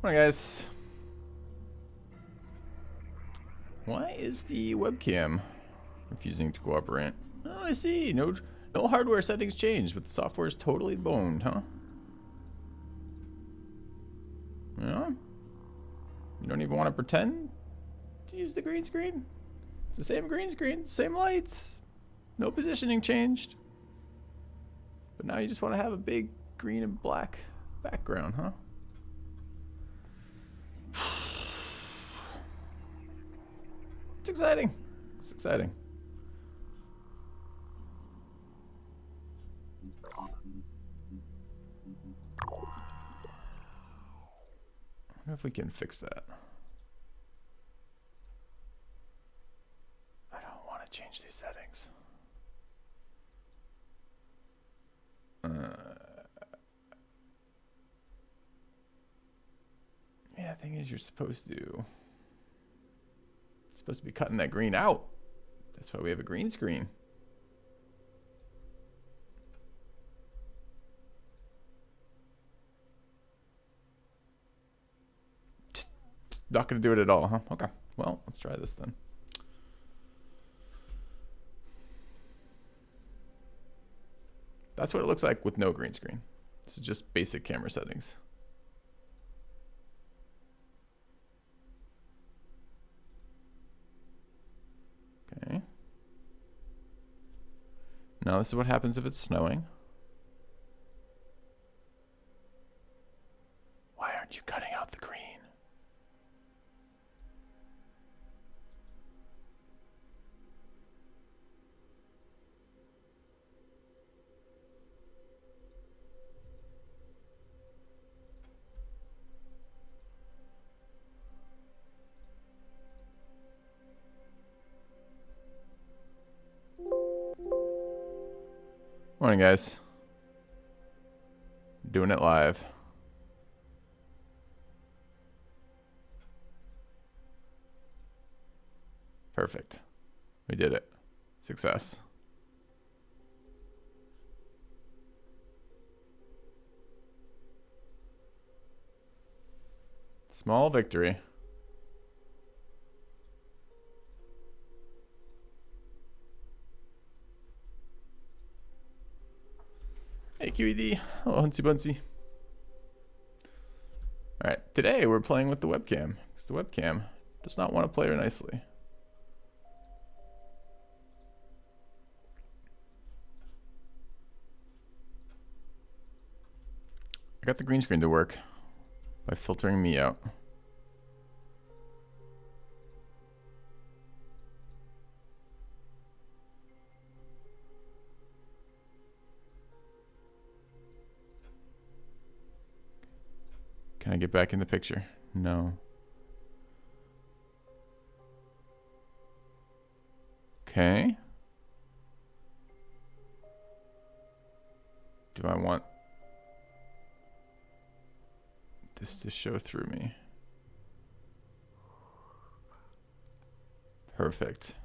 Alright guys. Why is the webcam refusing to cooperate? Oh, I see. No hardware settings changed, but the software is totally boned, huh? Yeah? You don't even want to pretend to use the green screen? It's the same green screen, same lights. No positioning changed. But now you just want to have a big green and black background, huh? It's exciting. It's exciting. I wonder if we can fix that. I don't want to change these settings. Yeah, the thing is you're supposed to be cutting that green out. That's why we have a green screen. Just not gonna do it at all, huh? Okay. Well, let's try this then. That's what it looks like with no green screen. This is just basic camera settings. Okay. Now this is what happens if it's snowing. Why aren't you cutting out the green? Morning, guys. Doing it live. Perfect. We did it. Success. Small victory. Hey, QED. Hello, Hunsy Bunsy. Alright, today we're playing with the webcam, because the webcam does not want to play nicely. I got the green screen to work by filtering me out. Can I get back in the picture? No. Okay. Do I want this to show through me? Perfect.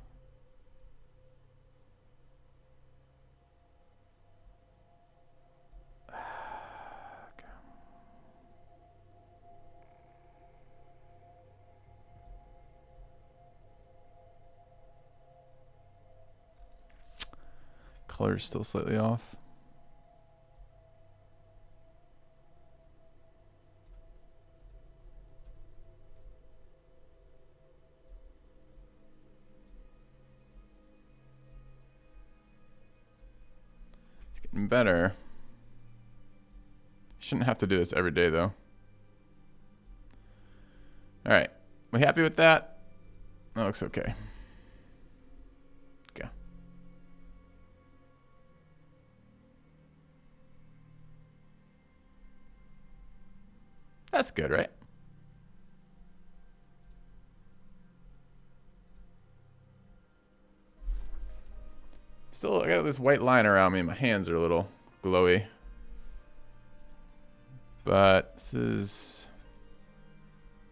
Color's still slightly off. It's getting better. Shouldn't have to do this every day though. All right, we happy with that? That looks okay. Okay. That's good, right? Still, I got this white line around me. My hands are a little glowy. But this is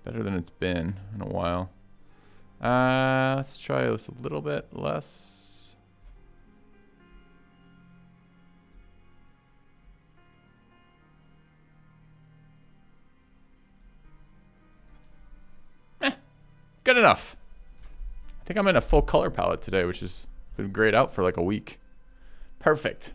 better than it's been in a while. Let's try this a little bit less. Good enough. I think I'm in a full color palette today, which has been grayed out for like a week. Perfect.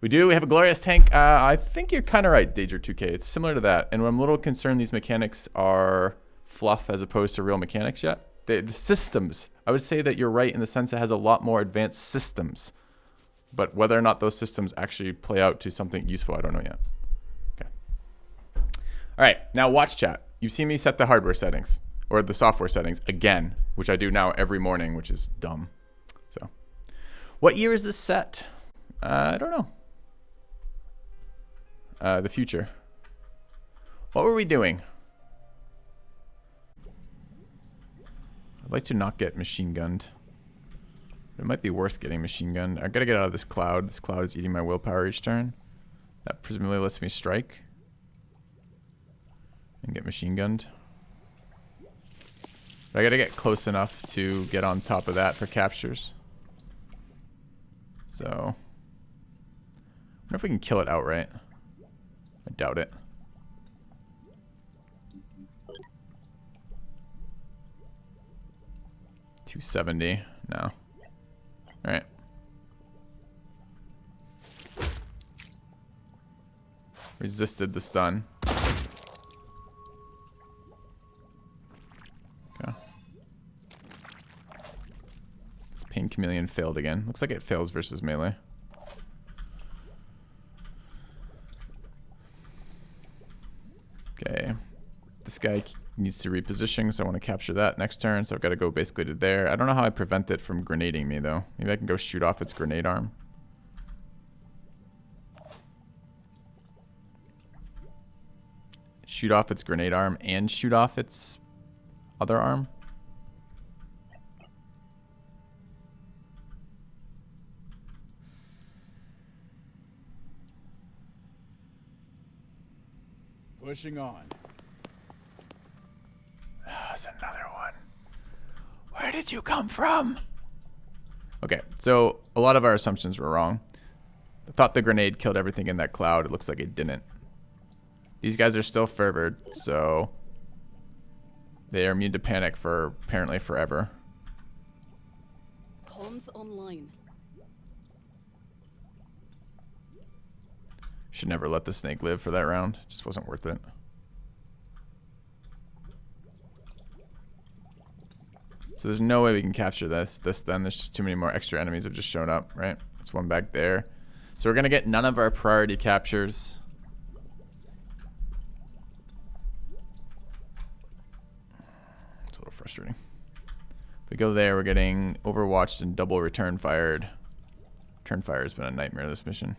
We have a glorious tank. I think you're kind of right, Danger2K. It's similar to that. And I'm a little concerned these mechanics are fluff as opposed to real mechanics yet. The systems, I would say that you're right in the sense it has a lot more advanced systems. But whether or not those systems actually play out to something useful, I don't know yet. Okay. All right, now watch chat. You've seen me set the hardware settings, or the software settings, again, which I do now every morning, which is dumb. So, what year is this set? I don't know. The future. What were we doing? I'd like to not get machine gunned. It might be worth getting machine gunned. I gotta get out of this cloud. This cloud is eating my willpower each turn. That presumably lets me strike and get machine gunned. But I gotta get close enough to get on top of that for captures. So, I wonder if we can kill it outright. I doubt it. $270. No. Alright. Resisted the stun. Okay. This Pain Chameleon failed again. Looks like it fails versus melee. Okay. This guy needs to reposition, so I want to capture that next turn, so I've got to go basically to there. I don't know how I prevent it from grenading me, though. Maybe I can go shoot off its grenade arm. Shoot off its grenade arm and shoot off its other arm. Pushing on. There's another one. Where did you come from? Okay, so a lot of our assumptions were wrong. I thought the grenade killed everything in that cloud. It looks like it didn't. These guys are still fervored, so they are immune to panic for apparently forever. Comms online. Should never let the snake live for that round. Just wasn't worth it. So there's no way we can capture this then. There's just too many more extra enemies have just shown up, right? There's one back there. So we're going to get none of our priority captures. It's a little frustrating. If we go there, we're getting overwatched and double return fired. Return fire has been a nightmare this mission.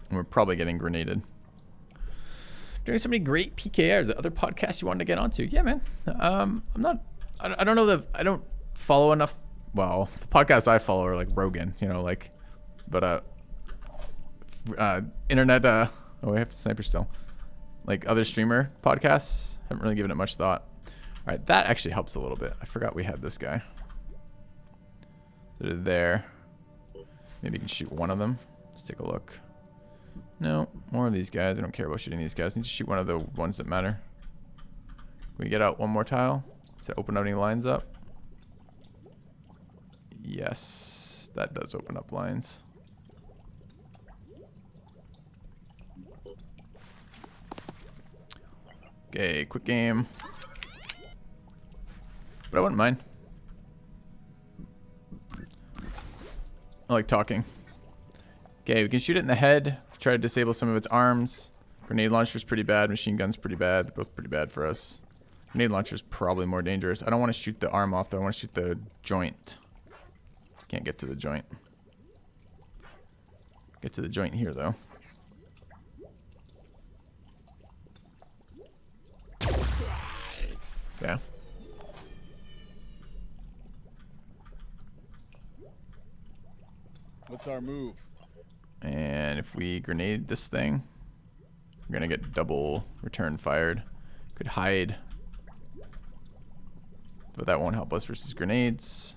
And we're probably getting grenaded. Doing so many great PKRs. The other podcasts you wanted to get onto? Yeah, man. I'm not. I don't know that I don't follow enough. Well, the podcasts I follow are like Rogan, you know, like. But internet. Oh, I have Sniper still. Like other streamer podcasts, haven't really given it much thought. All right, that actually helps a little bit. I forgot we had this guy. So there. Maybe you can shoot one of them. Let's take a look. No, more of these guys. I don't care about shooting these guys. I need to shoot one of the ones that matter. Can we get out one more tile? Does that open any lines up? Yes, that does open up lines. Okay, quick game. But I wouldn't mind. I like talking. Okay, we can shoot it in the head. Try to disable some of its arms. Grenade launcher's pretty bad. Machine gun's pretty bad. They're both pretty bad for us. Grenade launcher's probably more dangerous. I don't want to shoot the arm off though. I want to shoot the joint. Can't get to the joint. Get to the joint here though. Yeah. What's our move? And if we grenade this thing, we're gonna get double return fired. Could hide, but that won't help us versus grenades.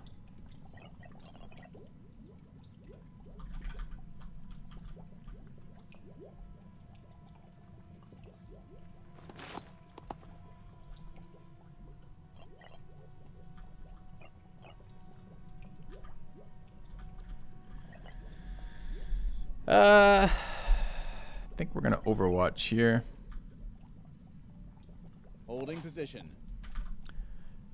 I think we're gonna Overwatch here. Holding position.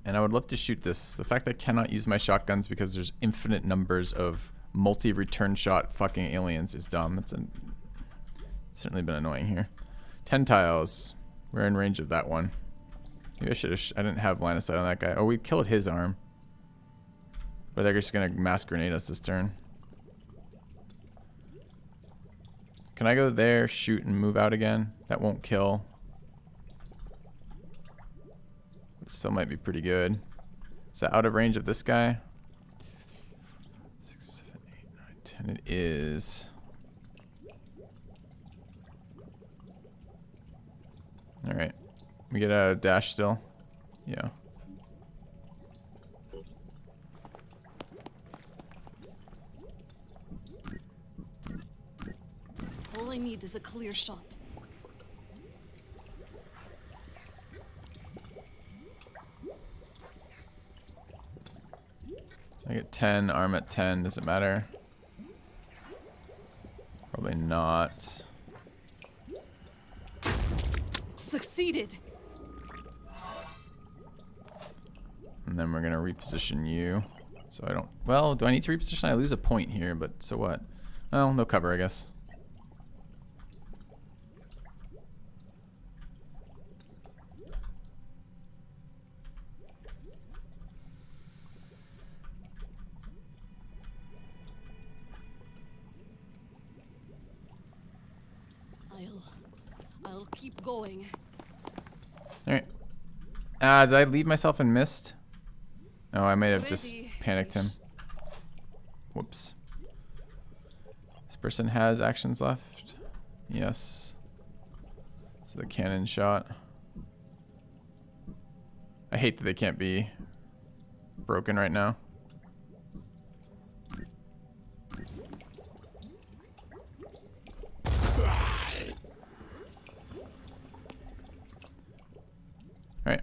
And I would love to shoot this. The fact that I cannot use my shotguns because there's infinite numbers of multi-return shot fucking aliens is dumb. It's certainly been annoying here. 10 tiles. We're in range of that one. Maybe I should have... I didn't have line of sight on that guy. Oh, we killed his arm. But they're just going to mass grenade us this turn. Can I go there, shoot, and move out again? That won't kill. It still might be pretty good. Is that out of range of this guy? 6, 7, 8, 9, 10. It is. Alright. We get a dash still? Yeah. All I need is a clear shot. I get 10, arm at 10. Does it matter? Probably not. Succeeded. And then we're going to reposition you. So I don't... Well, do I need to reposition? I lose a point here, but so what? Well, no cover, I guess. I'll keep going. Alright. Did I leave myself in mist? Oh, I might have just panicked him. Whoops. This person has actions left. Yes. So the cannon shot. I hate that they can't be broken right now. Alright.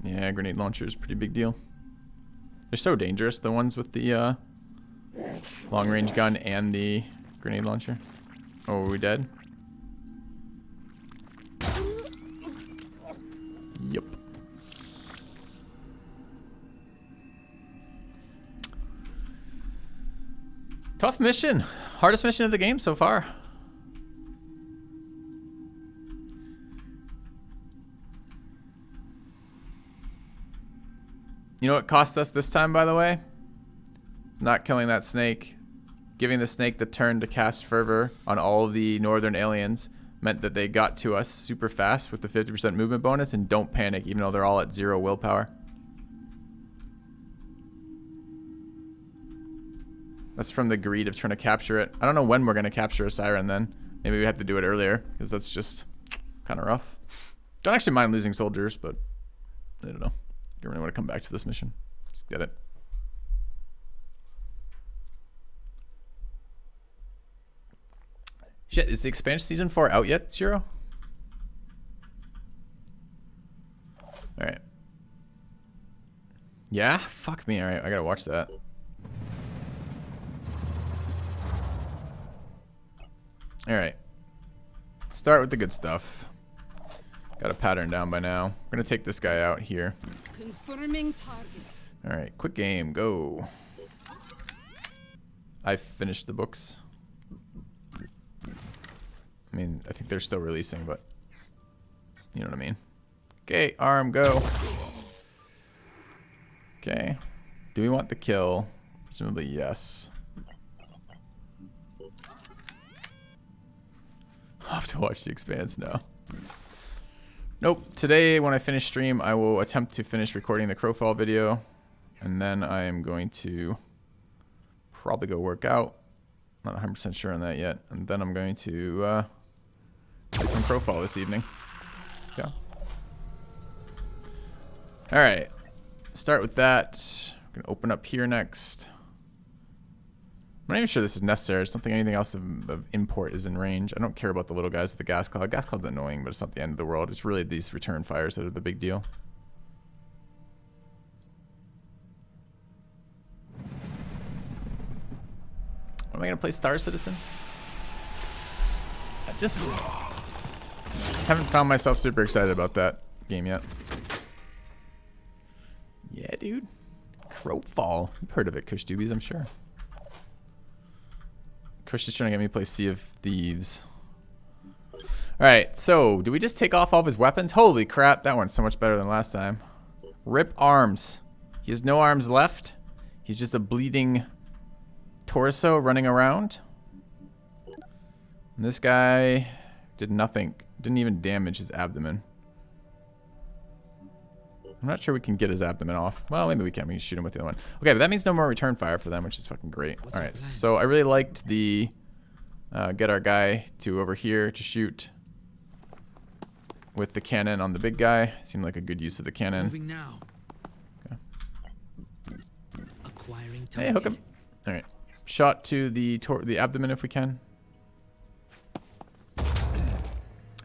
Yeah, grenade launcher is a pretty big deal. They're so dangerous, the ones with the long range gun and the grenade launcher. Oh, are we dead? Yep. Tough mission. Hardest mission of the game so far. You know what cost us this time, by the way? It's not killing that snake. Giving the snake the turn to cast Fervor on all of the northern aliens meant that they got to us super fast with the 50% movement bonus, and don't panic even though they're all at 0 willpower. That's from the greed of trying to capture it. I don't know when we're going to capture a Siren then. Maybe we have to do it earlier because that's just kind of rough. Don't actually mind losing soldiers, but I don't know. You really want to come back to this mission. Just get it. Shit, is the expansion season 4 out yet, Zero? Alright. Yeah? Fuck me. Alright, I gotta watch that. Alright. Start with the good stuff. Got a pattern down by now. We're gonna take this guy out here. Confirming target. Alright, quick game, go. I finished the books. I mean, I think they're still releasing, but you know what I mean. Okay, arm, go. Okay. Do we want the kill? Presumably, yes. I'll have to watch The Expanse now. Nope. Today, when I finish stream, I will attempt to finish recording the Crowfall video. And then I am going to probably go work out. Not 100% sure on that yet. And then I'm going to play some Crowfall this evening. Yeah. Alright. Start with that. I'm going to open up here next. I'm not even sure this is necessary. I just don't think anything else of import is in range. I don't care about the little guys with the gas cloud. Gas cloud's annoying, but it's not the end of the world. It's really these return fires that are the big deal. Am I going to play Star Citizen? I just haven't found myself super excited about that game yet. Yeah, dude. Crowfall. You've heard of it, Kush Doobies, I'm sure. Kush is trying to get me to play Sea of Thieves. Alright, so do we just take off all of his weapons? Holy crap, that one's so much better than last time. Rip arms. He has no arms left. He's just a bleeding torso running around. And this guy did nothing. Didn't even damage his abdomen. I'm not sure we can get his abdomen off. Well, maybe we can. We can shoot him with the other one. Okay, but that means no more return fire for them, which is fucking great. All right, so I really liked the get our guy to over here to shoot with the cannon on the big guy. Seemed like a good use of the cannon. Moving now. Okay. Acquiring target. Hey, hook him. All right, shot to the abdomen if we can.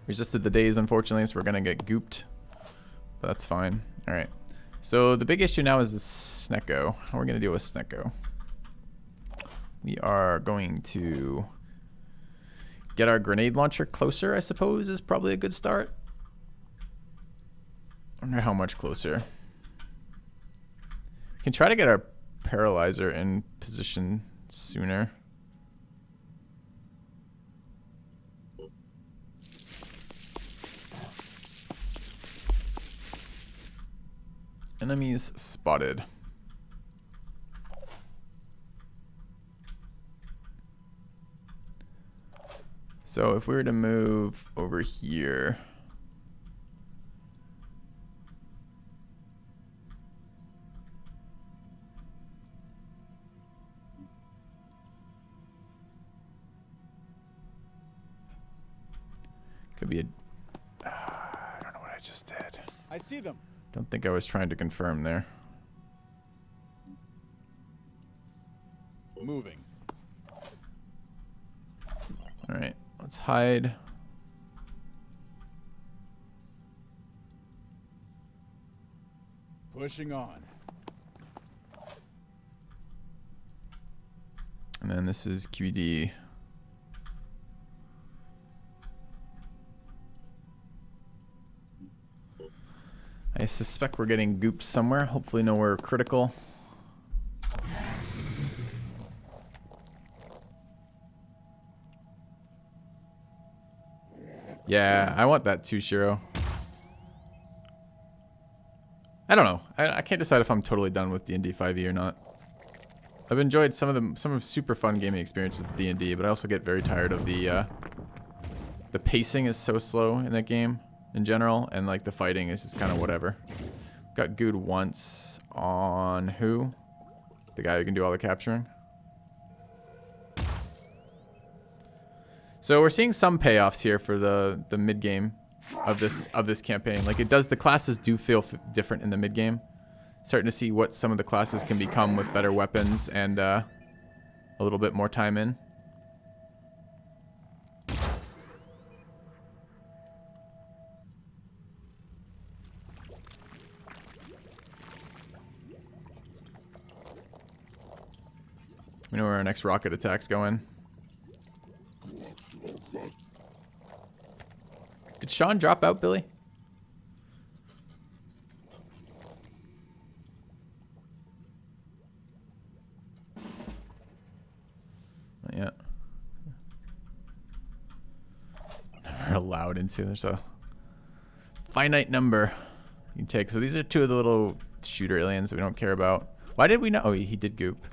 Resisted the daze, unfortunately, so we're gonna get gooped. But that's fine. All right. So the big issue now is the Snecko. How are we going to deal with Snecko? We are going to get our grenade launcher closer, I suppose, is probably a good start. I wonder how much closer. We can try to get our paralyzer in position sooner. Enemies spotted. So if we were to move over here, could be a I don't know what I just did. I see them. Don't think I was trying to confirm there. Moving. All right, let's hide. Pushing on. And then this is QED. I suspect we're getting gooped somewhere. Hopefully nowhere critical. Yeah, I want that too, Shiro. I don't know. I can't decide if I'm totally done with D&D 5e or not. I've enjoyed some of super fun gaming experiences with D&D, but I also get very tired of the pacing is so slow in that game in general, and like the fighting is just kind of whatever. Got gooed once on who? The guy who can do all the capturing. So we're seeing some payoffs here for the mid game of this campaign. Like it does, the classes do feel different in the mid game. Starting to see what some of the classes can become with better weapons and a little bit more time in. We know where our next rocket attack's going. Did Sean drop out, Billy? Not yet. Never allowed into. There's a finite number you can take. So these are two of the little shooter aliens that we don't care about. Why did we not? Oh, he did goop.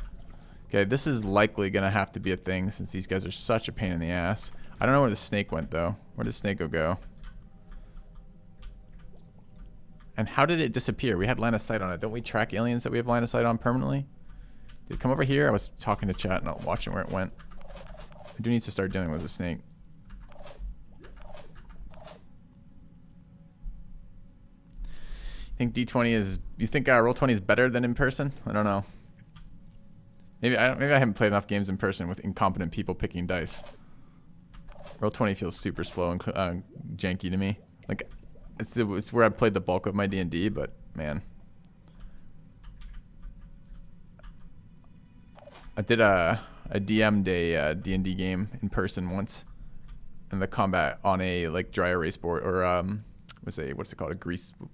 Okay, this is likely going to have to be a thing since these guys are such a pain in the ass. I don't know where the snake went, though. Where did Snake go? And how did it disappear? We had line of sight on it. Don't we track aliens that we have line of sight on permanently? Did it come over here? I was talking to chat, not watching where it went. I do need to start dealing with the snake. You think D20 is... You think Roll20 is better than in person? I don't know. Maybe I haven't played enough games in person with incompetent people picking dice. Roll20 feels super slow and janky to me. Like, it's where I played the bulk of my D&D, but man. I did a DM'd a D&D game in person once. And the combat on a like dry erase board or what's it called?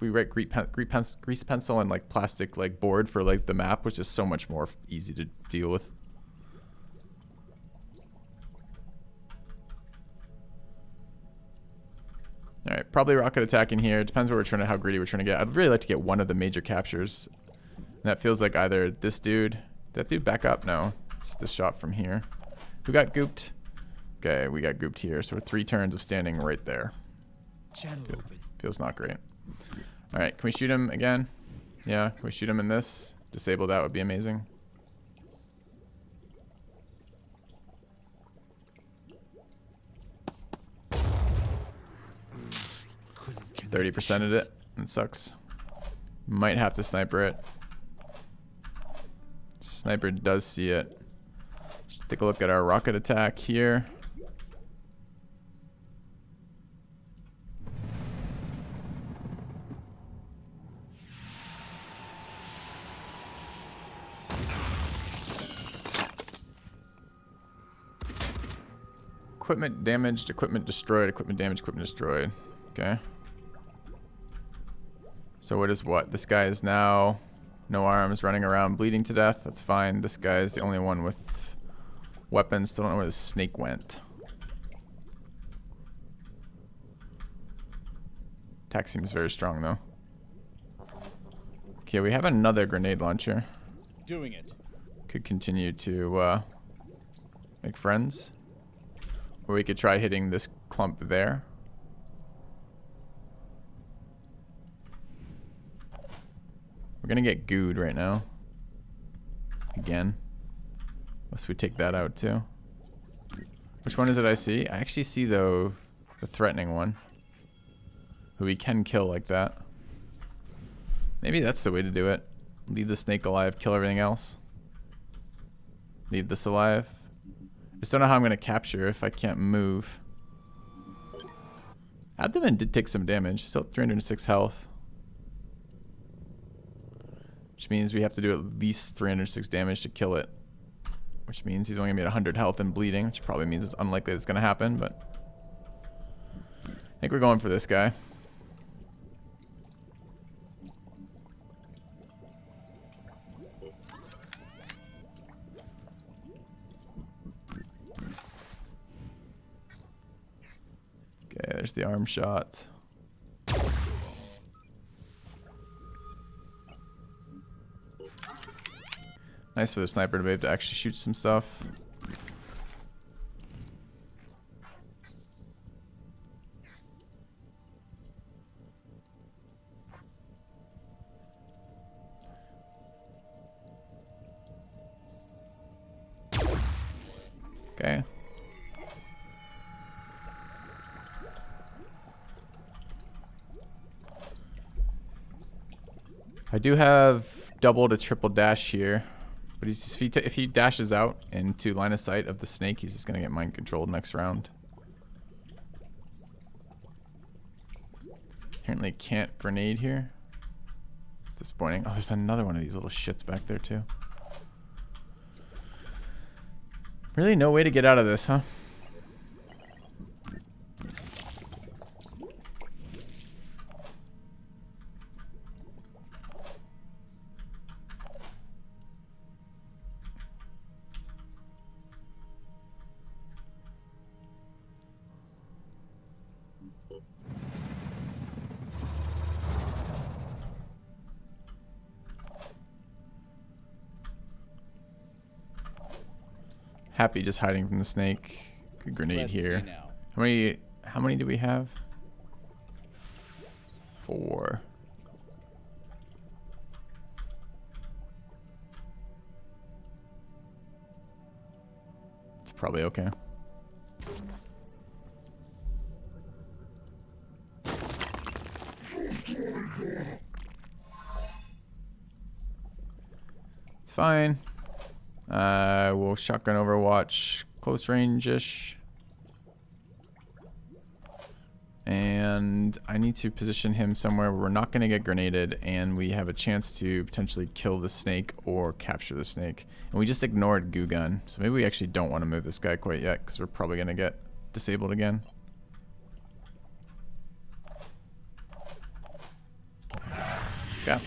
We write grease pencil and like plastic like board for like the map, which is so much more easy to deal with. All right, probably rocket attack in here. It depends where we're trying to, how greedy we're trying to get. I'd really like to get one of the major captures. And that feels like either this dude. Did that dude back up? No, it's the shot from here. Who got gooped? Okay, we got gooped here. So we're 3 turns of standing right there. Channel open. Feels not great. All right, can we shoot him again? Yeah, can we shoot him in this? Disable that would be amazing. Couldn't connect 30% of it. That sucks. Might have to sniper it. Sniper does see it. Let's take a look at our rocket attack here. Equipment damaged, equipment destroyed, equipment damaged, equipment destroyed. Okay. So what is what? This guy is now no arms, running around, bleeding to death. That's fine. This guy is the only one with weapons. Still don't know where the snake went. Attack seems very strong though. Okay, we have another grenade launcher. Doing it. Could continue to make friends. Or we could try hitting this clump there. We're gonna get gooed right now. Again. Unless we take that out too. Which one is it I see? I actually see though the threatening one. Who we can kill like that. Maybe that's the way to do it. Leave the snake alive, kill everything else. Leave this alive. Just don't know how I'm going to capture if I can't move. Abdomen did take some damage. Still 306 health. Which means we have to do at least 306 damage to kill it. Which means he's only going to be at 100 health and bleeding. Which probably means it's unlikely it's going to happen. But I think we're going for this guy. Okay, there's the arm shot. Nice for the sniper to be able to actually shoot some stuff. Okay. I do have double to triple dash here, but if he dashes out into line of sight of the snake, he's just gonna get mind controlled next round. Apparently can't grenade here. Disappointing. Oh, there's another one of these little shits back there too. Really no way to get out of this, huh? Happy just hiding from the snake. Good grenade Let's here. see now. How many do we have? 4. probably okay. It's fine. We'll shotgun Overwatch close range-ish. And I need to position him somewhere where we're not going to get grenaded and we have a chance to potentially kill the snake or capture the snake. And we just ignored Goo Gun. So maybe we actually don't want to move this guy quite yet because we're probably going to get disabled again. Yeah.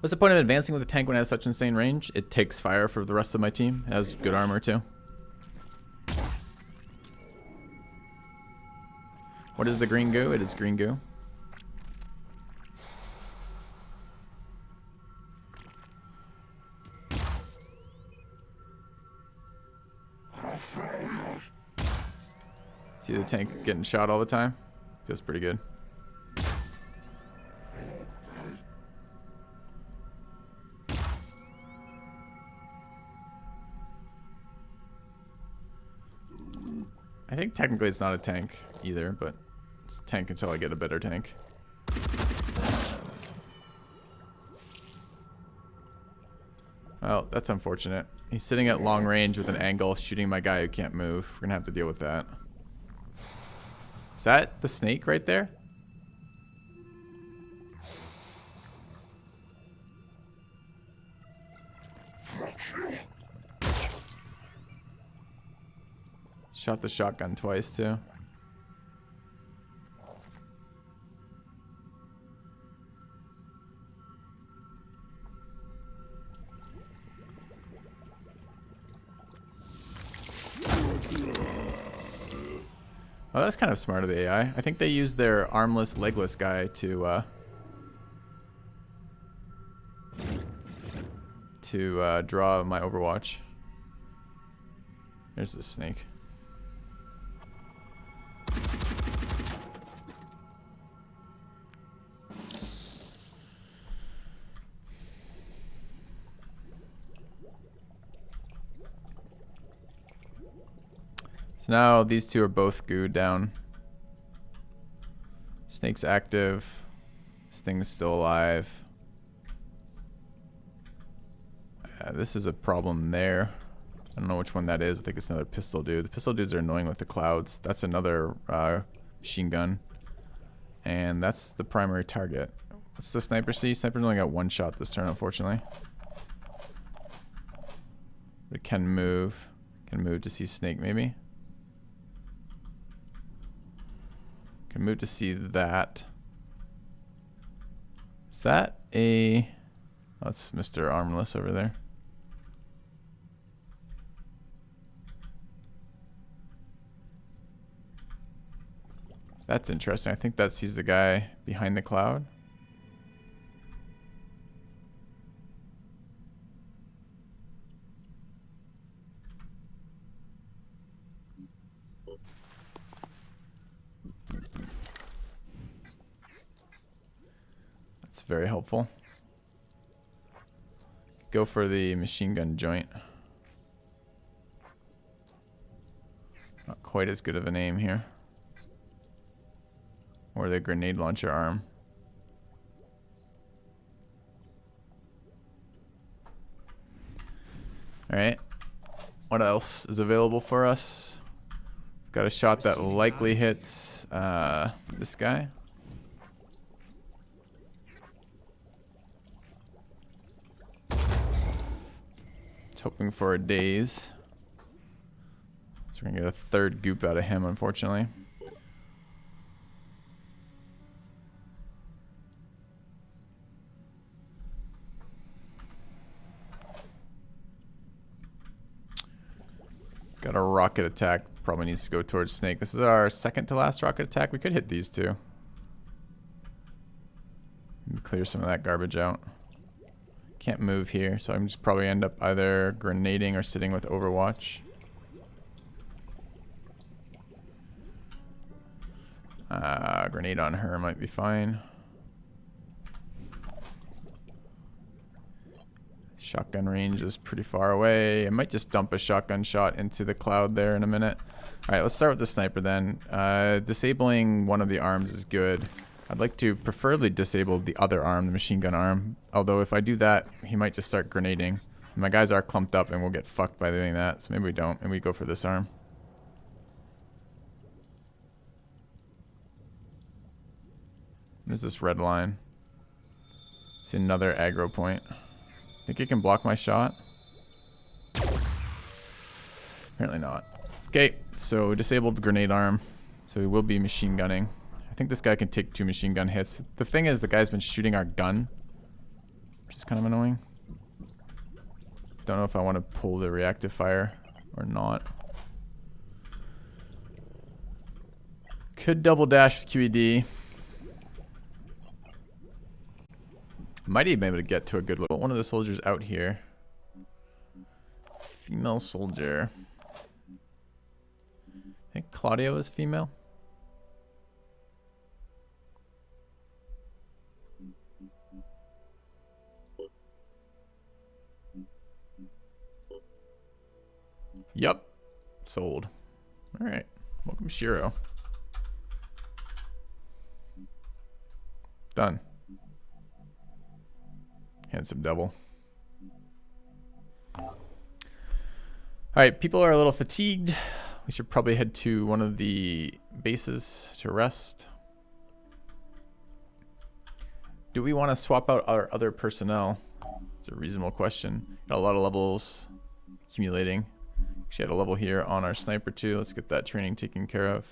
What's the point of advancing with a tank when it has such insane range? It takes fire for the rest of my team. It has good armor too. What is the green goo? It is green goo. See the tank getting shot all the time? Feels pretty good. I think technically it's not a tank either, but it's a tank until I get a better tank. Well, that's unfortunate. He's sitting at long range with an angle shooting my guy who can't move. We're gonna have to deal with that. Is that the snake right there? Shot the shotgun twice too. Oh, that's kind of smart of the AI. I think they used their armless, legless guy to draw my Overwatch. There's the snake. So now these two are both gooed down. Snake's active. This thing's still alive. This is a problem there. I don't know which one that is. I think it's another pistol dude. The pistol dudes are annoying with the clouds. That's another machine gun. And that's the primary target. What's the sniper see? Sniper's only got one shot this turn, unfortunately. But it can move. Can move to see snake, maybe. Can move to see that. Is that a... Oh, that's Mr. Armless over there. That's interesting. I think that sees the guy behind the cloud. That's very helpful. Go for the machine gun joint. Not quite as good of an aim here. Or the grenade launcher arm. Alright. What else is available for us? Got a shot that likely hits this guy. Just hoping for a daze. So we're gonna get a third goop out of him, unfortunately. Got a rocket attack. Probably needs to go towards snake. This is our second to last rocket attack. We could hit these two. Clear some of that garbage out. Can't move here, so I'm just probably end up either grenading or sitting with Overwatch. Grenade on her might be fine. Shotgun range is pretty far away. I might just dump a shotgun shot into the cloud there in a minute. Alright, let's start with the sniper then. Disabling one of the arms is good. I'd like to preferably disable the other arm, the machine gun arm. Although if I do that, he might just start grenading. My guys are clumped up and we'll get fucked by doing that. So maybe we don't and we go for this arm. What is this red line? It's another aggro point. Think it can block my shot? Apparently not. Okay, so disabled grenade arm. So we will be machine gunning. I think this guy can take 2 machine gun hits. The thing is, the guy's been shooting our gun, which is kind of annoying. Don't know if I want to pull the reactive fire or not. Could double dash with QED. Might even be able to get to a good level. One of the soldiers out here. Female soldier. I think Claudio is female. Yep. Sold. Alright. Welcome, Shiro. Done. Handsome devil. Alright, people are a little fatigued. We should probably head to one of the bases to rest. Do we want to swap out our other personnel? It's a reasonable question. Got a lot of levels accumulating. Actually had a level here on our sniper too. Let's get that training taken care of.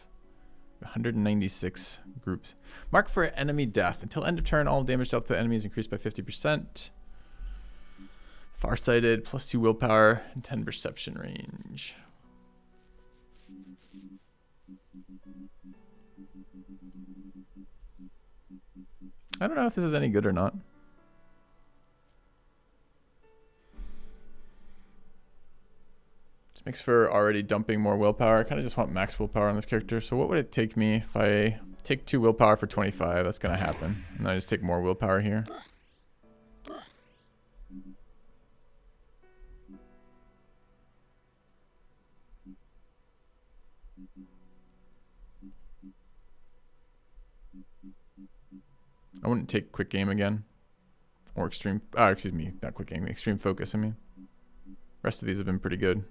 196 groups. Mark for enemy death. Until end of turn, all damage dealt to enemies increased by 50%. Farsighted, +2 willpower, and 10 perception range. I don't know if this is any good or not. This makes for already dumping more willpower. I kind of just want max willpower on this character. So what would it take me if I take 2 willpower for 25? That's going to happen. And I just take more willpower here. I wouldn't take quick game again. Or extreme, excuse me, not quick game, extreme focus, I mean. Rest of these have been pretty good.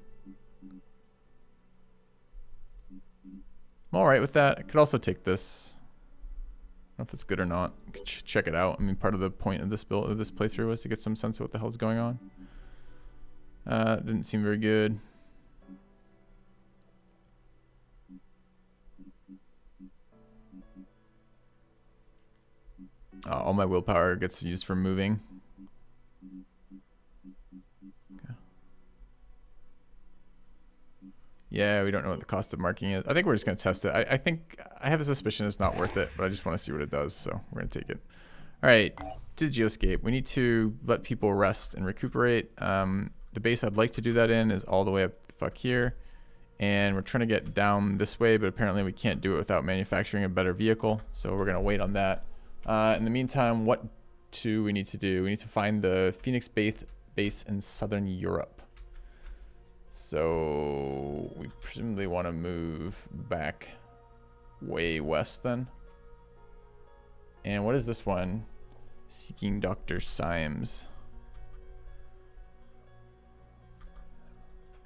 I'm alright with that. I could also take this. I don't know if it's good or not. Check it out. I mean, part of the point of this build, of this playthrough was to get some sense of what the hell's going on. Didn't seem very good. All my willpower gets used for moving. Okay. Yeah, we don't know what the cost of marking is. I think we're just going to test it. I think I have a suspicion it's not worth it, but I just want to see what it does, so we're going to take it. All right, to the geoscape. We need to let people rest and recuperate. The base I'd like to do that in is all the way up the fuck here. And we're trying to get down this way, but apparently we can't do it without manufacturing a better vehicle, so we're going to wait on that. In the meantime, what do we need to do? We need to find the Phoenix base in Southern Europe. So we presumably want to move back way west then. And what is this one? Seeking Dr. Symes.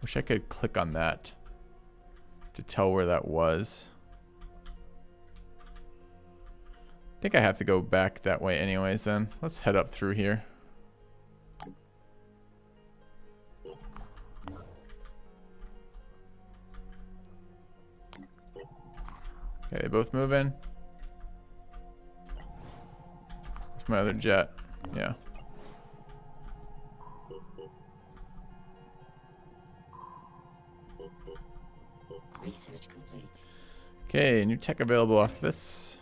Wish I could click on that to tell where that was. I think I have to go back that way anyways then. Let's head up through here. Okay, they both moving. Where's my other jet? Yeah. Research complete. Okay, new tech available off this.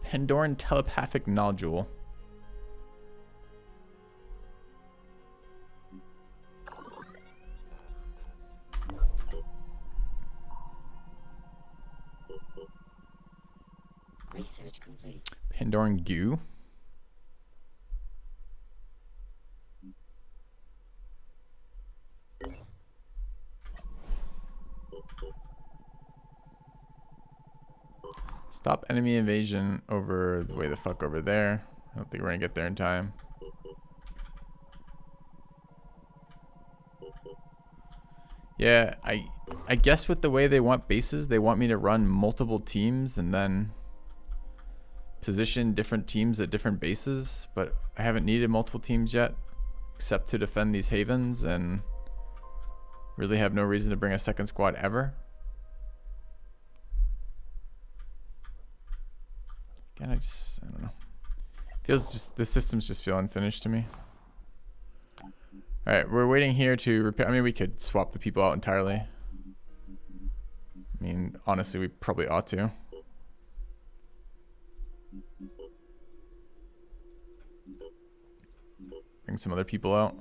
Pandoran telepathic nodule. Research complete. Pandoran goo. Stop enemy invasion over the way the fuck over there. I don't think we're gonna get there in time. Yeah, I guess with the way they want bases, they want me to run multiple teams and then position different teams at different bases, but I haven't needed multiple teams yet, except to defend these havens, and really have no reason to bring a second squad ever. Again, I don't know. Feels just, the systems just feel unfinished to me. Alright, we're waiting here to repair. I mean, we could swap the people out entirely. I mean, honestly, we probably ought to. Bring some other people out.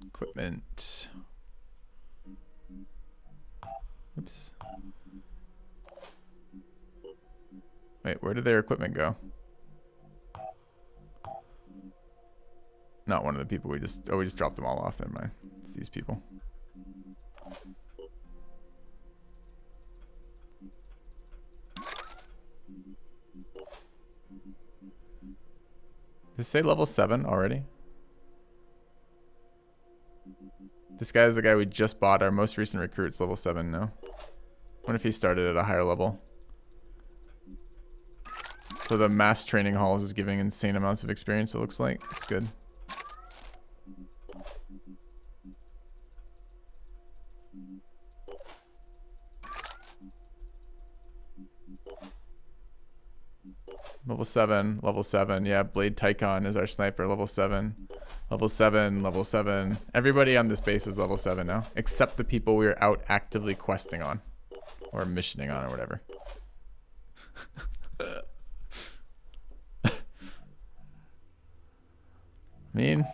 Equipment. Oops. Wait, where did their equipment go? Not one of the people we just dropped them all off. Never mind. It's these people. Does it say level 7 already? This guy is the guy we just bought. Our most recent recruit's level 7 now. What if he started at a higher level? So the mass training halls is giving insane amounts of experience, it looks like. It's good. Level 7, level 7. Yeah, Blade Tycon is our sniper, level 7. Level 7, level 7. Everybody on this base is level 7 now, except the people we are out actively questing on. Or missioning on, or whatever. I mean,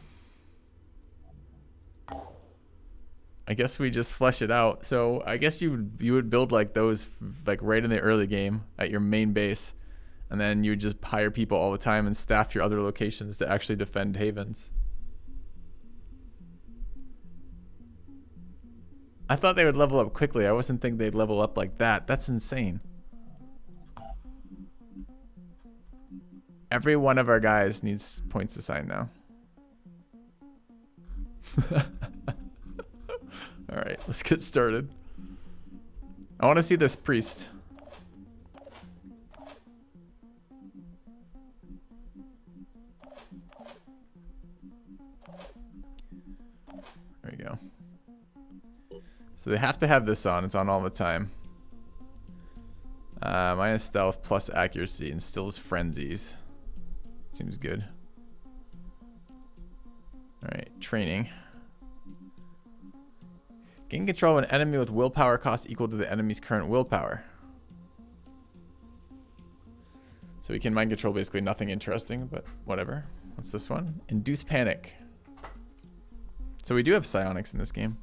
I guess we just flesh it out. So I guess you would build like those like right in the early game at your main base, and then you would just hire people all the time and staff your other locations to actually defend havens. I thought they would level up quickly. I wasn't thinking they'd level up like that. That's insane. Every one of our guys needs points assigned now. Alright, let's get started. I want to see this priest. There we go. So they have to have this on. It's on all the time. Minus stealth plus accuracy, instills frenzies. Seems good. Alright, training. Gain control of an enemy with willpower cost equal to the enemy's current willpower. So we can mind control basically nothing interesting, but whatever. What's this one? Induce panic. So we do have psionics in this game.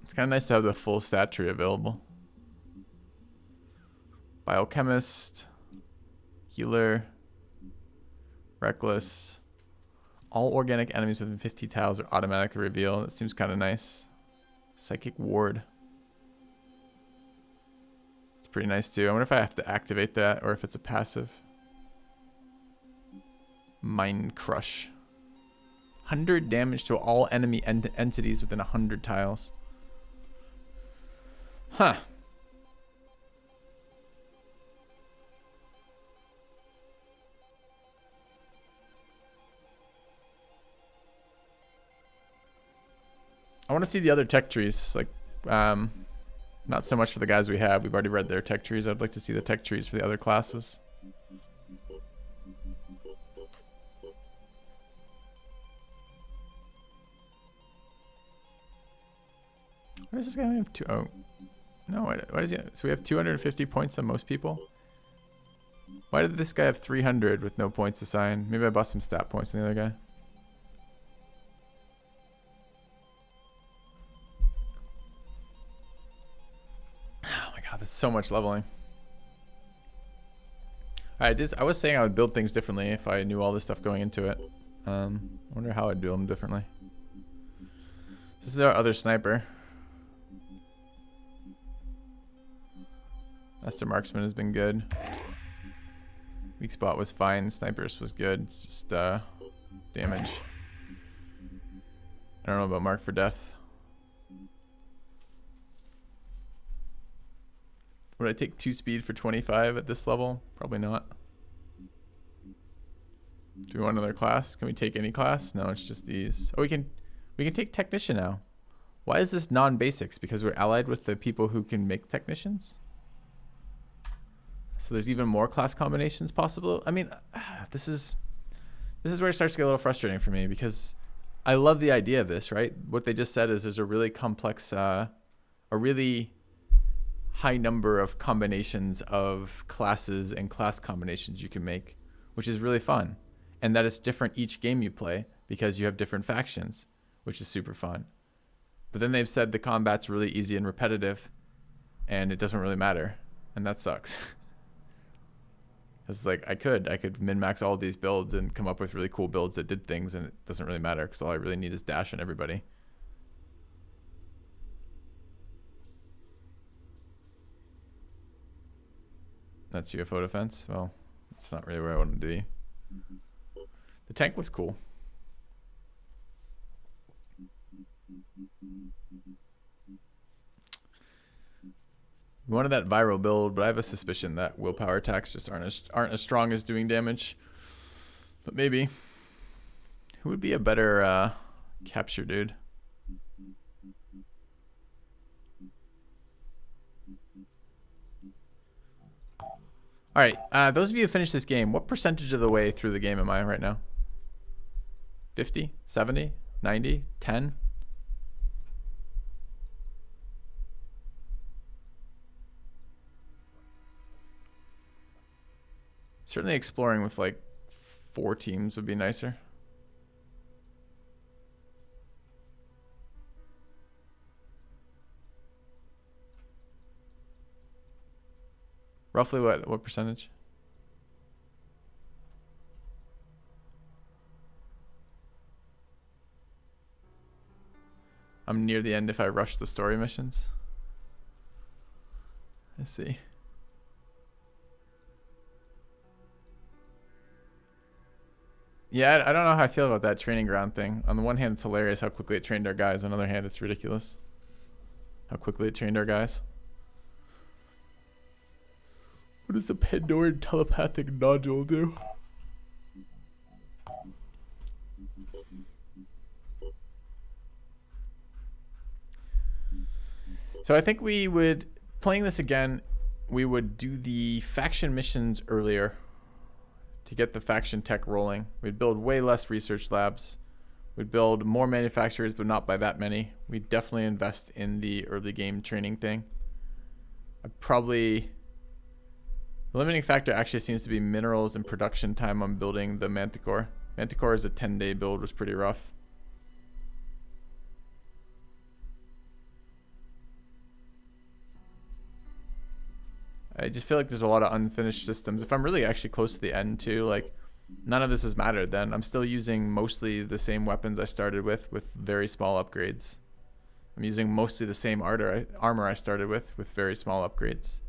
It's kind of nice to have the full stat tree available. Biochemist. Healer. Reckless. All organic enemies within 50 tiles are automatically revealed. That seems kind of nice. Psychic ward. It's pretty nice too. I wonder if I have to activate that or if it's a passive. Mind crush. 100 damage to all enemy entities within 100 tiles. Huh. I want to see the other tech trees, like, not so much for the guys we have. We've already read their tech trees. I'd like to see the tech trees for the other classes. Why does this guy only have two? Oh, no, why does he? So we have 250 points on most people. Why did this guy have 300 with no points assigned? Maybe I bought some stat points on the other guy. Oh my god, that's so much leveling. I was saying I would build things differently if I knew all this stuff going into it. I wonder how I'd build them differently. This is our other sniper. Master Marksman has been good. Weak spot was fine. Snipers was good. It's just damage. I don't know about Mark for Death. Would I take 2 speed for 25 at this level? Probably not. Do we want another class? Can we take any class? No, it's just these. Oh, we can take Technician now. Why is this non-basics? Because we're allied with the people who can make technicians? So there's even more class combinations possible? I mean, this is where it starts to get a little frustrating for me, because I love the idea of this, right? What they just said is there's a really complex, a really high number of combinations of classes and class combinations you can make, which is really fun. And that it's different each game you play because you have different factions, which is super fun. But then they've said the combat's really easy and repetitive and it doesn't really matter. And that sucks. It's like I could min-max all of these builds and come up with really cool builds that did things, and it doesn't really matter because all I really need is dash on everybody. That's UFO defense. Well, it's not really where I wanted to be. The tank was cool. We wanted that viral build, but I have a suspicion that willpower attacks just aren't as strong as doing damage. But maybe. Who would be a better capture dude? Alright, those of you who finished this game, what percentage of the way through the game am I right now? 50? 70? 90? 10? Certainly exploring with like 4 teams would be nicer. Roughly what percentage? I'm near the end if I rush the story missions. Let's see. Yeah, I don't know how I feel about that training ground thing. On the one hand, it's hilarious how quickly it trained our guys. On the other hand, it's ridiculous how quickly it trained our guys. What does the Pandoran telepathic nodule do? So I think we would, playing this again, we would do the faction missions earlier to get the faction tech rolling. We'd build way less research labs. We'd build more manufacturers, but not by that many. We'd definitely invest in the early game training thing. I'd probably... The limiting factor actually seems to be minerals and production time on building the Manticore. Manticore as a 10-day build was pretty rough. I just feel like there's a lot of unfinished systems. If I'm really actually close to the end too, like none of this has mattered then. I'm still using mostly the same weapons I started with very small upgrades. I'm using mostly the same armor I started with very small upgrades.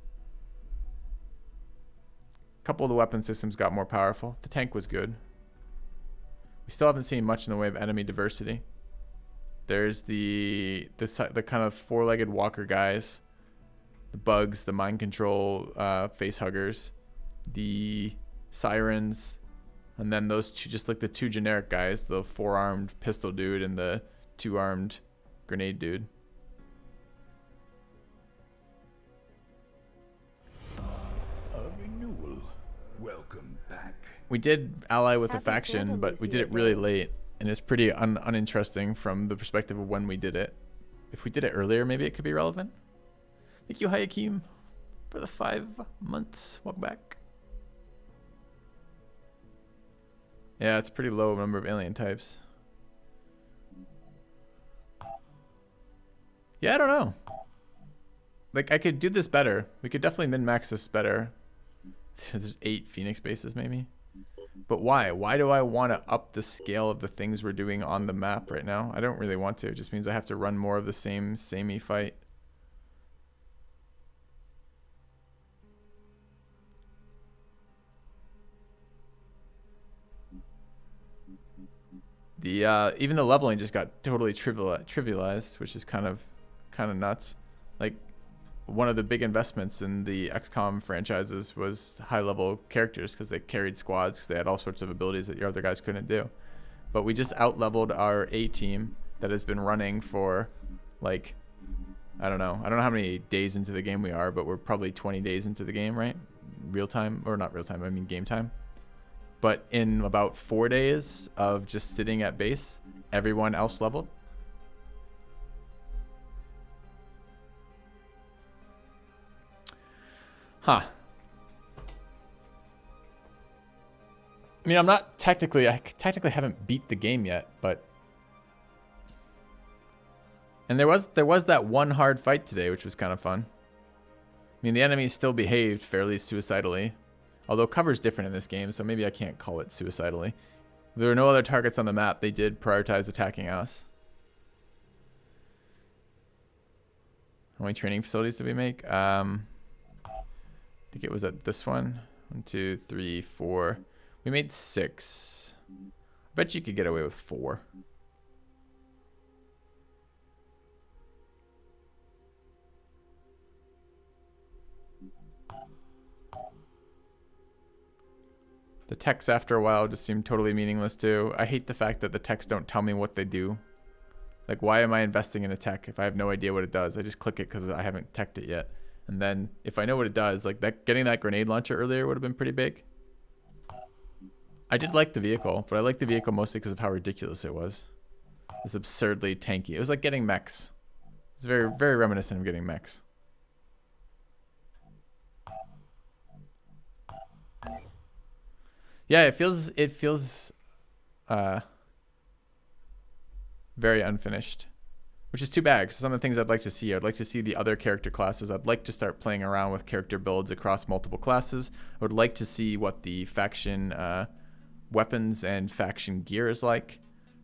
A couple of the weapon systems got more powerful. The tank was good. We still haven't seen much in the way of enemy diversity. There's the kind of 4-legged walker guys, the bugs, the mind control face huggers, the sirens, and then those two, just like the 2 generic guys, the 4-armed pistol dude and the 2-armed grenade dude. Welcome back. We did ally with a Happy faction, Santa but we did Lucia it really Day. late, and it's pretty uninteresting from the perspective of when we did it. If we did it earlier, maybe it could be relevant. Thank you, Hayakim, for the 5 months. Welcome back. Yeah, it's a pretty low number of alien types. Yeah, I don't know. Like, I could do this better. We could definitely min-max this better. There's 8 Phoenix bases maybe. But why? Why do I want to up the scale of the things we're doing on the map right now? I don't really want to. It just means I have to run more of the samey fight. The even the leveling just got totally trivialized, which is kind of nuts. Like, one of the big investments in the XCOM franchises was high-level characters because they carried squads because they had all sorts of abilities that your other guys couldn't do. But we just out-leveled our A team that has been running for, like, I don't know how many days into the game we are, but we're probably 20 days into the game, right? Real time, or not real time, I mean game time. But in about 4 days of just sitting at base, everyone else leveled. Huh. I mean, I technically haven't beat the game yet, but. And there was that one hard fight today, which was kind of fun. I mean, the enemies still behaved fairly suicidally. Although cover's different in this game, so maybe I can't call it suicidally. There were no other targets on the map. They did prioritize attacking us. How many training facilities did we make? I think it was at this one. 1, 2, 3, 4. We made 6. I bet you could get away with 4. The techs after a while just seem totally meaningless too. I hate the fact that the techs don't tell me what they do. Like, why am I investing in a tech if I have no idea what it does? I just click it because I haven't teched it yet. And then if I know what it does, like that, getting that grenade launcher earlier would have been pretty big. I did like the vehicle, but I liked the vehicle mostly because of how ridiculous it was. It's absurdly tanky. It was like getting mechs. It's very, very reminiscent of getting mechs. Yeah, it feels very unfinished, which is too bad because some of the things I'd like to see. I'd like to see the other character classes. I'd like to start playing around with character builds across multiple classes. I would like to see what the faction weapons and faction gear is like.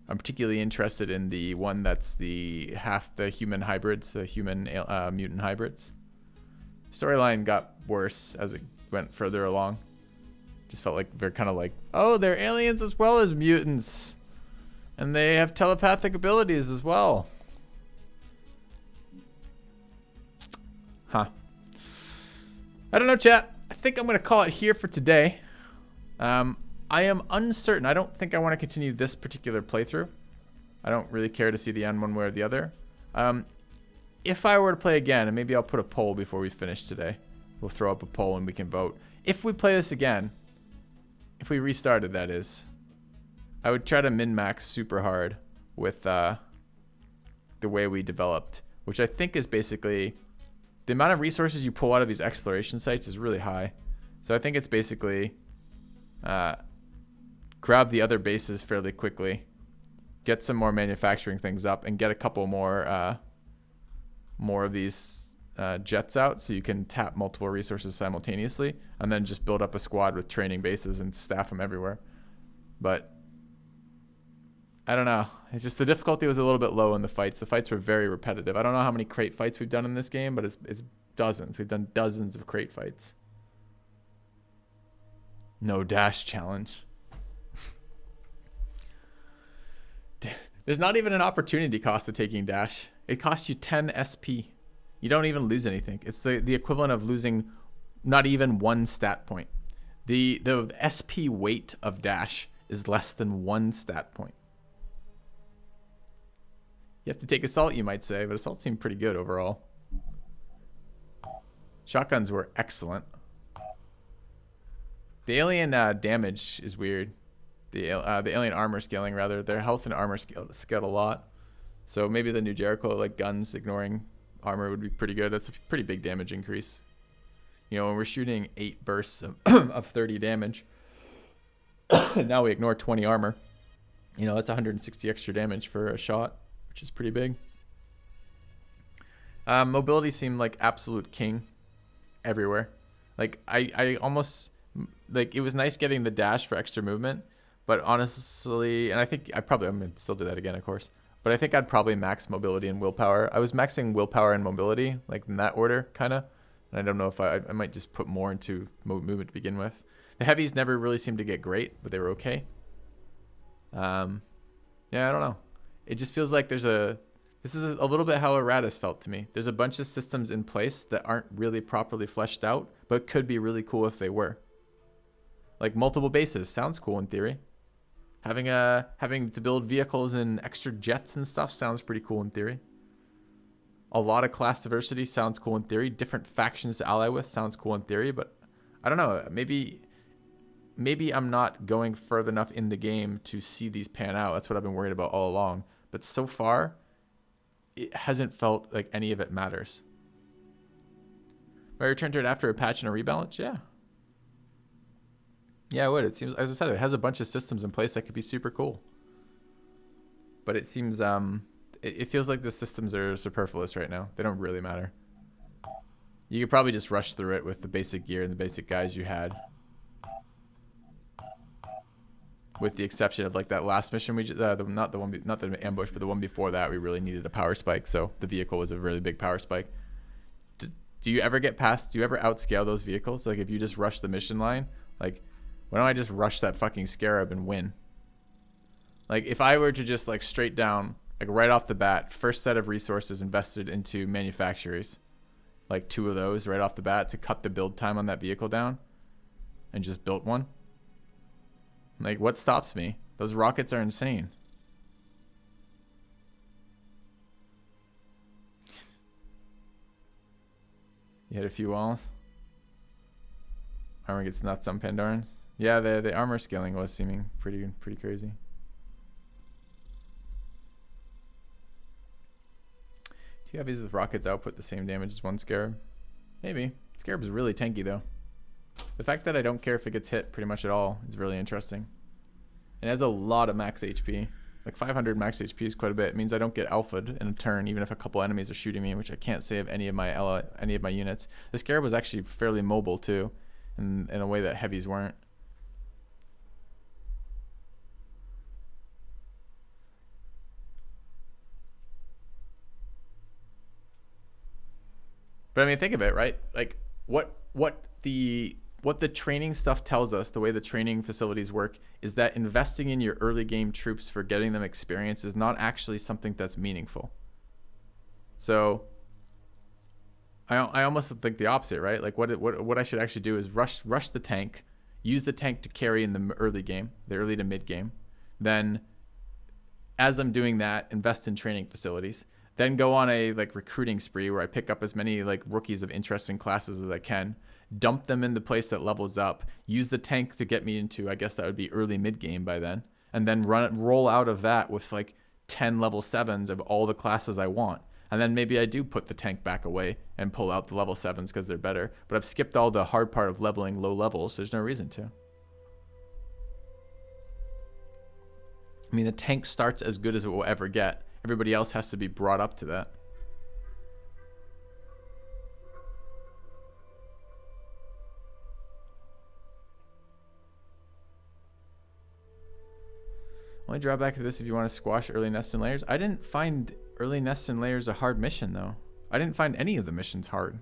I'm particularly interested in the one that's the human hybrids, the human mutant hybrids. Storyline got worse as it went further along. Just felt like they're kind of like, oh, they're aliens as well as mutants. And they have telepathic abilities as well. Huh. I don't know, chat. I think I'm going to call it here for today. I am uncertain. I don't think I want to continue this particular playthrough. I don't really care to see the end one way or the other. If I were to play again, and maybe I'll put a poll before we finish today. We'll throw up a poll and we can vote. If we play this again, if we restarted, that is, I would try to min-max super hard with the way we developed, which I think is basically the amount of resources you pull out of these exploration sites is really high. So I think it's basically grab the other bases fairly quickly, get some more manufacturing things up, and get a couple more of these jets out so you can tap multiple resources simultaneously, and then just build up a squad with training bases and staff them everywhere. But I don't know. It's just the difficulty was a little bit low in the fights. The fights were very repetitive. I don't know how many crate fights we've done in this game, but it's dozens. We've done dozens of crate fights. No dash challenge. There's not even an opportunity cost to taking dash. It costs you 10 SP. You don't even lose anything. It's the equivalent of losing not even 1 stat point. The SP weight of dash is less than 1 stat point. You have to take assault, you might say, but assault seemed pretty good overall. Shotguns were excellent. The alien damage is weird. The alien armor scaling, rather. Their health and armor scaled a lot. So maybe the new Jericho, like guns ignoring armor, would be pretty good. That's a pretty big damage increase. You know, when we're shooting 8 bursts of 30 damage, now we ignore 20 armor. You know, that's 160 extra damage for a shot, which is pretty big. Mobility seemed like absolute king everywhere. Like, I almost Like, it was nice getting the dash for extra movement, but honestly, and I think I'm going to still do that again, of course, but I think I'd probably max mobility and willpower. I was maxing willpower and mobility, like in that order, kind of. And I don't know if I might just put more into movement to begin with. The heavies never really seemed to get great, but they were okay. Yeah, I don't know. It just feels like this is a little bit how Erratus felt to me. There's a bunch of systems in place that aren't really properly fleshed out, but could be really cool if they were. Like multiple bases sounds cool in theory. Having to build vehicles and extra jets and stuff sounds pretty cool in theory. A lot of class diversity sounds cool in theory. Different factions to ally with sounds cool in theory, but I don't know. Maybe I'm not going further enough in the game to see these pan out. That's what I've been worried about all along. But so far, it hasn't felt like any of it matters. Would I return to it after a patch and a rebalance? Yeah. Yeah, I would. It seems, as I said, it has a bunch of systems in place that could be super cool. But it seems, it feels like the systems are superfluous right now. They don't really matter. You could probably just rush through it with the basic gear and the basic guys you had. With the exception of like that last mission we just, not the ambush, but the one before that, we really needed a power spike. So the vehicle was a really big power spike. Do you ever outscale those vehicles? Like if you just rush the mission line, like why don't I just rush that fucking Scarab and win? Like if I were to just like straight down, like right off the bat, first set of resources invested into manufacturers, like 2 of those right off the bat to cut the build time on that vehicle down and just built one. Like what stops me? Those rockets are insane. You hit a few walls. Armor gets nuts on Pandorans. Yeah, the armor scaling was seeming pretty crazy. Two heavies with rockets output the same damage as one Scarab. Maybe. Scarab is really tanky though. The fact that I don't care if it gets hit pretty much at all is really interesting. It has a lot of max HP. Like 500 max HP is quite a bit. It means I don't get alpha'd in a turn, even if a couple enemies are shooting me, which I can't say of any of my units. The Scarab was actually fairly mobile too, in a way that heavies weren't. But I mean, think of it, right? Like what the training stuff tells us, the way the training facilities work, is that investing in your early game troops for getting them experience is not actually something that's meaningful. So I almost think the opposite, right? Like what I should actually do is rush the tank, use the tank to carry in the early game, the early to mid game. Then as I'm doing that, invest in training facilities. Then go on a like recruiting spree where I pick up as many like rookies of interesting classes as I can, dump them in the place that levels up, use the tank to get me into, I guess that would be early mid game by then, and then roll out of that with like 10 level 7s of all the classes I want. And then maybe I do put the tank back away and pull out the level 7s because they're better. But I've skipped all the hard part of leveling low levels. So there's no reason to. I mean, the tank starts as good as it will ever get. Everybody else has to be brought up to that. Only drawback to this if you want to squash early nests and layers. I didn't find early nests and layers a hard mission though. I didn't find any of the missions hard.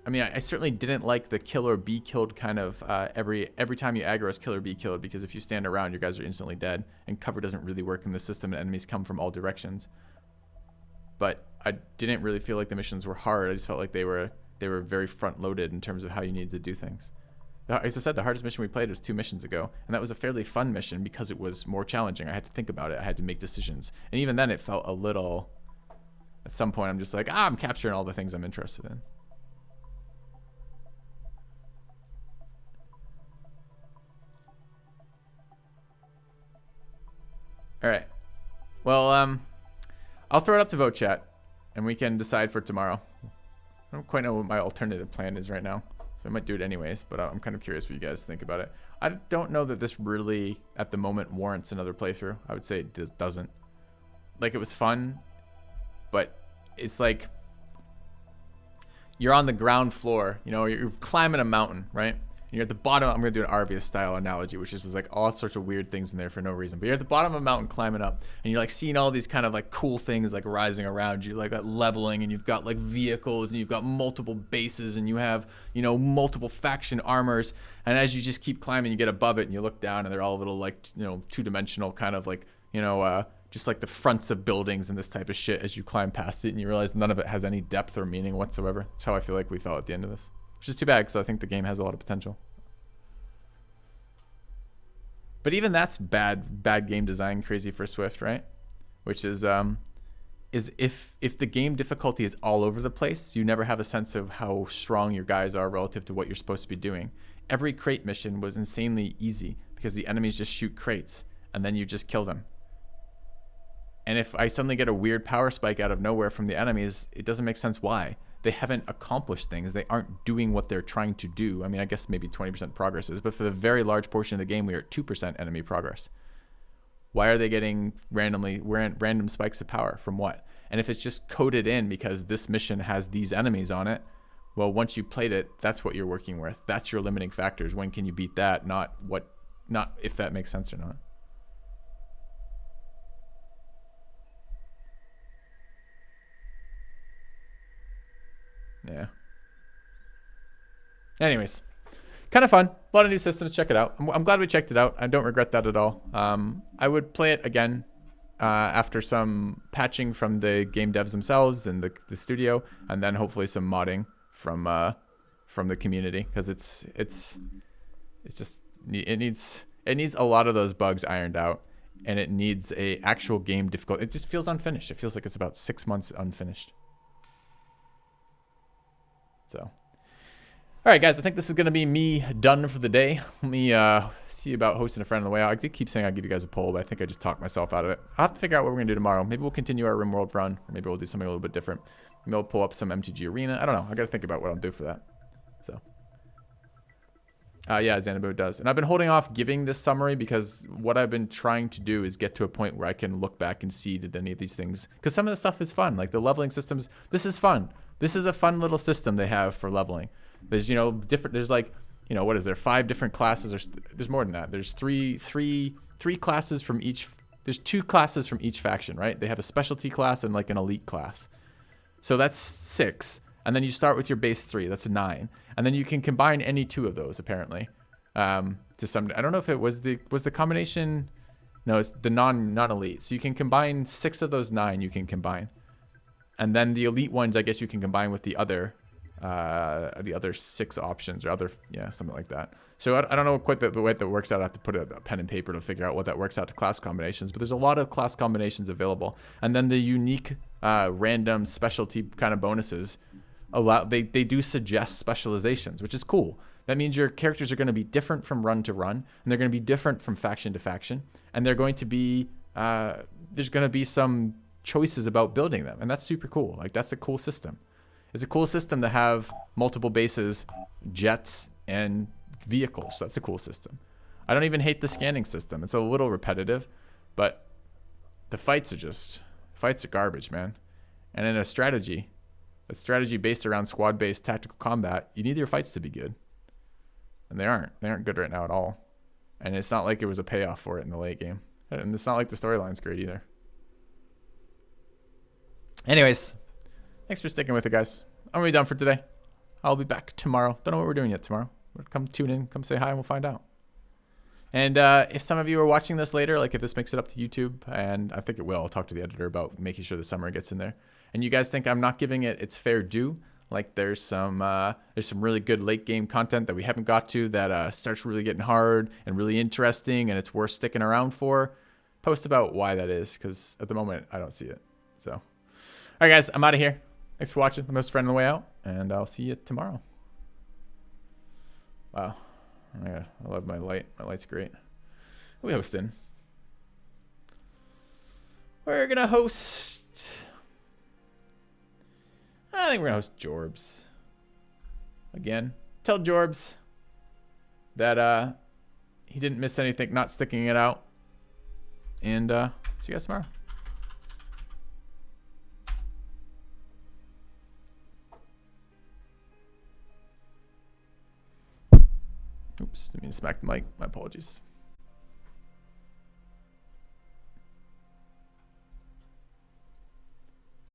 I mean, I certainly didn't like the kill or be killed kind of every time you aggro us, kill or be killed, because if you stand around, your guys are instantly dead, and cover doesn't really work in the system, and enemies come from all directions. But I didn't really feel like the missions were hard. I just felt like they were very front-loaded in terms of how you needed to do things. As I said, the hardest mission we played was 2 missions ago, and that was a fairly fun mission because it was more challenging. I had to think about it. I had to make decisions, and even then, it felt a little. At some point, I'm just like, I'm capturing all the things I'm interested in. All right. Well, I'll throw it up to vote chat, and we can decide for tomorrow. I don't quite know what my alternative plan is right now, so I might do it anyways, but I'm kind of curious what you guys think about it. I don't know that this really, at the moment, warrants another playthrough. I would say it doesn't. Like, it was fun, but it's like... you're on the ground floor, you know, you're climbing a mountain, right? And you're at the bottom. I'm going to do an Arby's style analogy, which is just like all sorts of weird things in there for no reason. But you're at the bottom of a mountain climbing up, and you're like seeing all these kind of like cool things like rising around you, like leveling, and you've got like vehicles, and you've got multiple bases, and you have, you know, multiple faction armors. And as you just keep climbing, you get above it, and you look down, and they're all little like, you know, two-dimensional kind of like, you know, just like the fronts of buildings and this type of shit as you climb past it, and you realize none of it has any depth or meaning whatsoever. That's how I feel like we felt at the end of this, which is too bad because I think the game has a lot of potential. But even that's bad game design, crazy for Swift, right? Which is if the game difficulty is all over the place, you never have a sense of how strong your guys are relative to what you're supposed to be doing. Every crate mission was insanely easy because the enemies just shoot crates and then you just kill them. And if I suddenly get a weird power spike out of nowhere from the enemies, it doesn't make sense why. They haven't accomplished things. They aren't doing what they're trying to do. I mean, I guess maybe 20% progress is, but for the very large portion of the game, we are at 2% enemy progress. Why are they getting random spikes of power? From what? And if it's just coded in because this mission has these enemies on it, well, once you played it, that's what you're working with. That's your limiting factors. When can you beat that? Not if that makes sense or not. Yeah. Anyways, kind of fun. A lot of new systems. Check it out. I'm glad we checked it out. I don't regret that at all. I would play it again after some patching from the game devs themselves and the studio, and then hopefully some modding from the community, because it needs a lot of those bugs ironed out, and it needs a actual game difficult. It just feels unfinished. It feels like it's about 6 months unfinished. So, all right, guys, I think this is going to be me done for the day. Let me see about hosting a friend on the way out. I did keep saying I'd give you guys a poll, but I think I just talked myself out of it. I'll have to figure out what we're going to do tomorrow. Maybe we'll continue our RimWorld run, or maybe we'll do something a little bit different. Maybe I'll pull up some MTG Arena. I don't know. I got to think about what I'll do for that. So, yeah, Xanadu does. And I've been holding off giving this summary because what I've been trying to do is get to a point where I can look back and see did any of these things. Because some of the stuff is fun. Like the leveling systems, this is fun. This is a fun little system they have for leveling. There's, you know, there's like, you know, what is there? 5 different classes, or there's more than that. There's three classes from each. There's 2 classes from each faction, right? They have a specialty class and like an elite class. So that's 6. And then you start with your base 3. That's 9. And then you can combine any 2 of those apparently. To some, I don't know if it was the combination. No, it's the non-elite. So you can combine 6 of those 9. You can combine. And then the elite ones, I guess you can combine with the other 6 options, or other, yeah, something like that. So I don't know quite the way that works out. I have to put a pen and paper to figure out what that works out to class combinations. But there's a lot of class combinations available. And then the unique random specialty kind of bonuses they do suggest specializations, which is cool. That means your characters are going to be different from run to run, and they're going to be different from faction to faction, and they're going to be there's going to be some choices about building them, and that's super cool. Like, that's a cool system. It's a cool system to have multiple bases, jets, and vehicles. That's a cool system. I don't even hate the scanning system. It's a little repetitive, but the fights are garbage, man. And in a strategy based around squad-based tactical combat, you need your fights to be good, and they aren't good right now at all. And it's not like it was a payoff for it in the late game, and it's not like the storyline's great either. Anyways, thanks for sticking with it, guys. I'm gonna be done for today. I'll be back tomorrow. Don't know what we're doing yet tomorrow. Come tune in, come say hi, and we'll find out. And if some of you are watching this later, like if this makes it up to YouTube, and I think it will, I'll talk to the editor about making sure the summary gets in there. And you guys think I'm not giving it its fair due, like there's some really good late game content that we haven't got to that starts really getting hard and really interesting, and it's worth sticking around for. Post about why that is, because at the moment I don't see it. So, all right, guys, I'm out of here. Thanks for watching. The most friend on the way out, and I'll see you tomorrow. Wow. Yeah, I love my light. My light's great. Who are we hosting? We're going to host... I think we're going to host Jorbs. Again. Tell Jorbs that he didn't miss anything, not sticking it out. And see you guys tomorrow. Oops, didn't mean to smack the mic. My apologies.